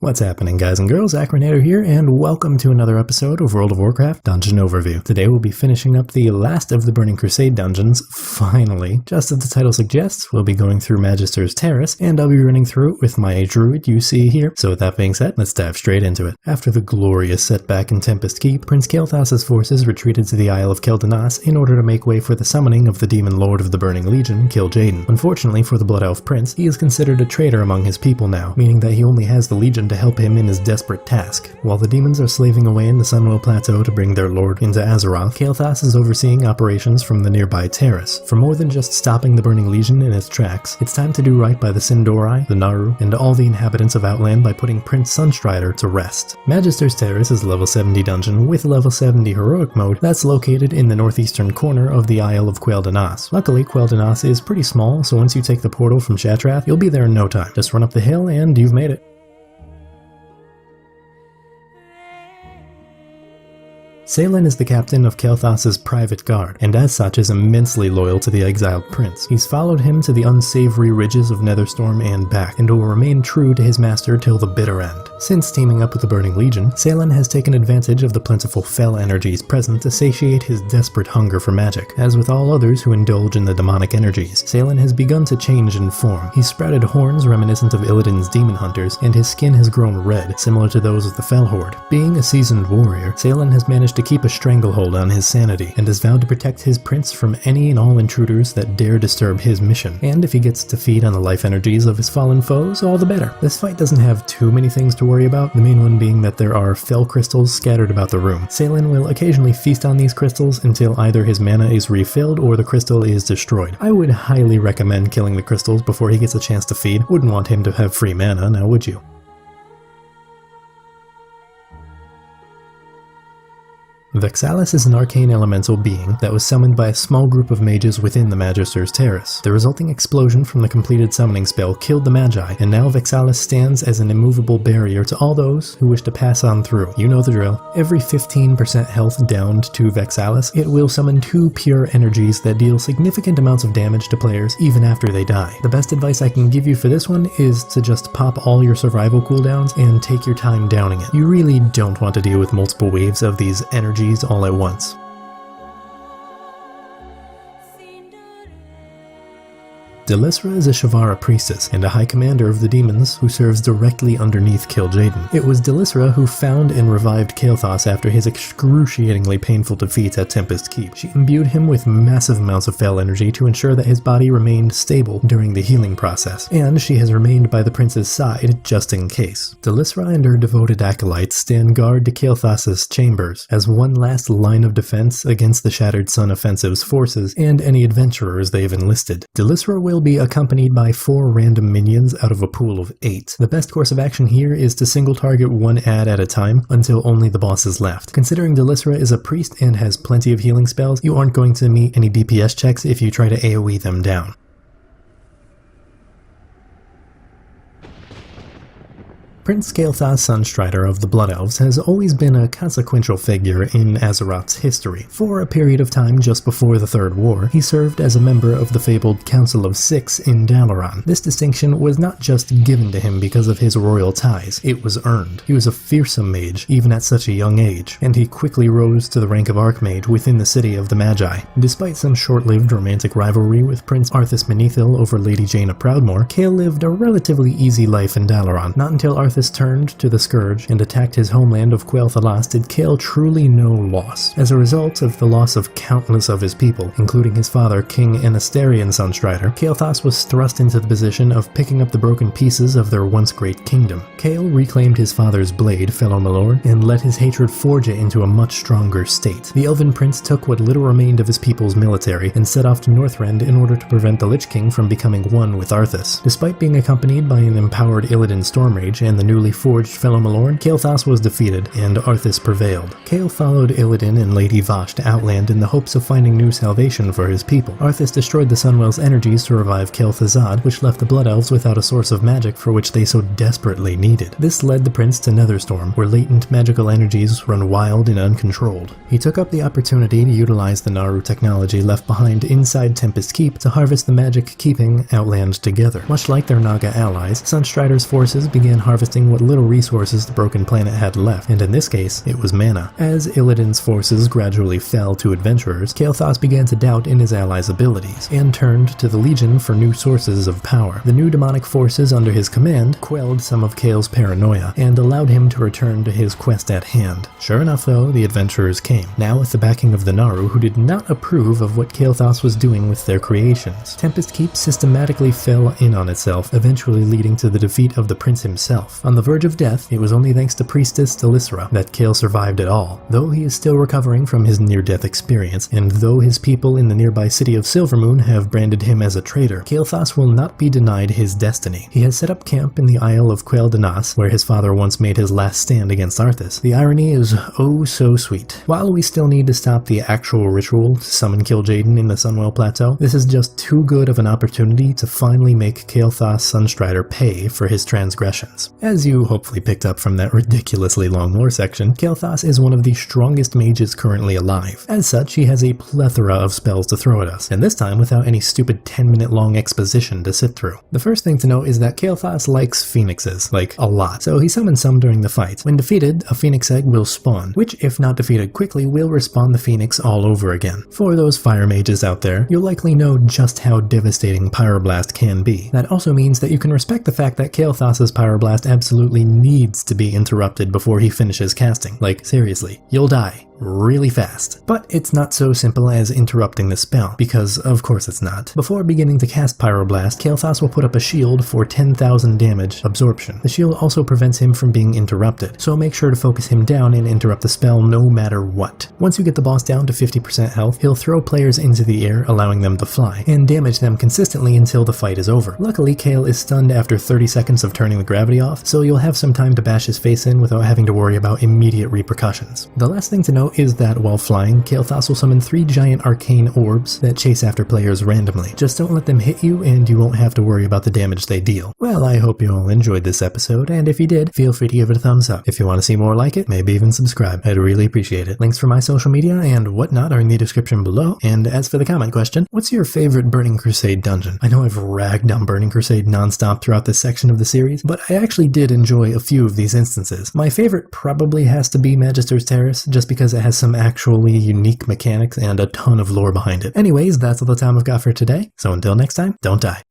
What's happening, guys and girls? Acrinator here, and welcome to another episode of World of Warcraft Dungeon Overview. Today we'll be finishing up the last of the Burning Crusade dungeons, finally. Just as the title suggests, we'll be going through Magister's Terrace, and I'll be running through it with my druid you see here. So with that being said, let's dive straight into it. After the glorious setback in Tempest Keep, Prince Kael'thas' forces retreated to the Isle of Quel'Danas in order to make way for the summoning of the demon lord of the Burning Legion, Kil'jaeden. Unfortunately for the Blood Elf Prince, he is considered a traitor among his people now, meaning that he only has the Legion to help him in his desperate task. While the demons are slaving away in the Sunwell Plateau to bring their lord into Azeroth, Kael'thas is overseeing operations from the nearby Terrace. For more than just stopping the Burning Legion in its tracks, it's time to do right by the Sindori, the Naaru, and all the inhabitants of Outland by putting Prince Sunstrider to rest. Magister's Terrace is a level 70 dungeon with level 70 heroic mode that's located in the northeastern corner of the Isle of Quel'Danas. Luckily, Quel'Danas is pretty small, so once you take the portal from Shattrath, you'll be there in no time. Just run up the hill and you've made it. Salen is the captain of Kael'thas' private guard, and as such is immensely loyal to the exiled prince. He's followed him to the unsavory ridges of Netherstorm and back, and will remain true to his master till the bitter end. Since teaming up with the Burning Legion, Salen has taken advantage of the plentiful fel energies present to satiate his desperate hunger for magic. As with all others who indulge in the demonic energies, Salen has begun to change in form. He's sprouted horns reminiscent of Illidan's demon hunters, and his skin has grown red, similar to those of the Fel Horde. Being a seasoned warrior, Salen has managed to keep a stranglehold on his sanity, and has vowed to protect his prince from any and all intruders that dare disturb his mission. And if he gets to feed on the life energies of his fallen foes, all the better. This fight doesn't have too many things to worry about, the main one being that there are fel crystals scattered about the room. Salen will occasionally feast on these crystals until either his mana is refilled or the crystal is destroyed. I would highly recommend killing the crystals before he gets a chance to feed. Wouldn't want him to have free mana, now would you? Vex'ahlis is an arcane elemental being that was summoned by a small group of mages within the Magister's Terrace. The resulting explosion from the completed summoning spell killed the Magi, and now Vex'ahlis stands as an immovable barrier to all those who wish to pass on through. You know the drill. Every 15% health downed to Vex'ahlis, it will summon 2 pure energies that deal significant amounts of damage to players even after they die. The best advice I can give you for this one is to just pop all your survival cooldowns and take your time downing it. You really don't want to deal with multiple waves of these energies all at once. Delisra is a Shavara priestess and a high commander of the demons who serves directly underneath Kil'jaeden. It was Delisra who found and revived Kael'thas after his excruciatingly painful defeat at Tempest Keep. She imbued him with massive amounts of fel energy to ensure that his body remained stable during the healing process, and she has remained by the prince's side just in case. Delisra and her devoted acolytes stand guard to Kael'thas' chambers as one last line of defense against the Shattered Sun Offensive's forces and any adventurers they've enlisted. Delisra will be accompanied by 4 random minions out of a pool of 8. The best course of action here is to single target one ad at a time until only the boss is left. Considering Delisra is a priest and has plenty of healing spells, you aren't going to meet any DPS checks if you try to AoE them down. Prince Kael'thas Sunstrider of the Blood Elves has always been a consequential figure in Azeroth's history. For a period of time just before the Third War, he served as a member of the fabled Council of Six in Dalaran. This distinction was not just given to him because of his royal ties, it was earned. He was a fearsome mage, even at such a young age, and he quickly rose to the rank of Archmage within the city of the Magi. Despite some short-lived romantic rivalry with Prince Arthas Menethil over Lady Jaina Proudmoore, Kael lived a relatively easy life in Dalaran. Not until Arthas turned to the Scourge and attacked his homeland of Quel'Thalas did Kael truly know loss. As a result of the loss of countless of his people, including his father, King Anasterian Sunstrider, Kael'thas was thrust into the position of picking up the broken pieces of their once great kingdom. Kael reclaimed his father's blade, Fellow Malord, and let his hatred forge it into a much stronger state. The Elven Prince took what little remained of his people's military and set off to Northrend in order to prevent the Lich King from becoming one with Arthas. Despite being accompanied by an empowered Illidan Stormrage and the newly forged Fellow Malord, Kael'thas was defeated, and Arthas prevailed. Kael followed Illidan and Lady Vashj to Outland in the hopes of finding new salvation for his people. Arthas destroyed the Sunwell's energies to revive Kel'Thuzad, which left the Blood Elves without a source of magic for which they so desperately needed. This led the prince to Netherstorm, where latent magical energies run wild and uncontrolled. He took up the opportunity to utilize the Naaru technology left behind inside Tempest Keep to harvest the magic keeping Outland together. Much like their Naga allies, Sunstrider's forces began harvesting crafting what little resources the broken planet had left, and in this case, it was mana. As Illidan's forces gradually fell to adventurers, Kael'thas began to doubt in his allies' abilities, and turned to the Legion for new sources of power. The new demonic forces under his command quelled some of Kael's paranoia, and allowed him to return to his quest at hand. Sure enough though, the adventurers came, now with the backing of the Naaru, who did not approve of what Kael'thas was doing with their creations. Tempest Keep systematically fell in on itself, eventually leading to the defeat of the prince himself. On the verge of death, it was only thanks to Priestess Delisra that Kael survived at all, though he is still recovering from his near-death experience, and though his people in the nearby city of Silvermoon have branded him as a traitor, Kael'thas will not be denied his destiny. He has set up camp in the Isle of Quel'Danas, where his father once made his last stand against Arthas. The irony is oh so sweet. While we still need to stop the actual ritual to summon Kil'jaeden in the Sunwell Plateau, this is just too good of an opportunity to finally make Kael'thas Sunstrider pay for his transgressions. As you hopefully picked up from that ridiculously long lore section, Kael'thas is one of the strongest mages currently alive. As such, he has a plethora of spells to throw at us, and this time without any stupid 10-minute long exposition to sit through. The first thing to note is that Kael'thas likes phoenixes, like a lot, so he summons some during the fight. When defeated, a phoenix egg will spawn, which if not defeated quickly will respawn the phoenix all over again. For those fire mages out there, you'll likely know just how devastating Pyroblast can be. That also means that you can respect the fact that Kael'thas's Pyroblast absolutely needs to be interrupted before he finishes casting. Like, seriously, you'll die really fast. But it's not so simple as interrupting the spell, because of course it's not. Before beginning to cast Pyroblast, Kael'thas will put up a shield for 10,000 damage absorption. The shield also prevents him from being interrupted, so make sure to focus him down and interrupt the spell no matter what. Once you get the boss down to 50% health, he'll throw players into the air, allowing them to fly, and damage them consistently until the fight is over. Luckily, Kael is stunned after 30 seconds of turning the gravity off, so you'll have some time to bash his face in without having to worry about immediate repercussions. The last thing to note is that while flying, Kael'thas will summon 3 giant arcane orbs that chase after players randomly. Just don't let them hit you and you won't have to worry about the damage they deal. Well, I hope you all enjoyed this episode, and if you did, feel free to give it a thumbs up. If you want to see more like it, maybe even subscribe. I'd really appreciate it. Links for my social media and whatnot are in the description below. And as for the comment question, what's your favorite Burning Crusade dungeon? I know I've ragged on Burning Crusade nonstop throughout this section of the series, but I actually did enjoy a few of these instances. My favorite probably has to be Magister's Terrace, just because it has some actually unique mechanics and a ton of lore behind it. Anyways, that's all the time I've got for today, so until next time, don't die.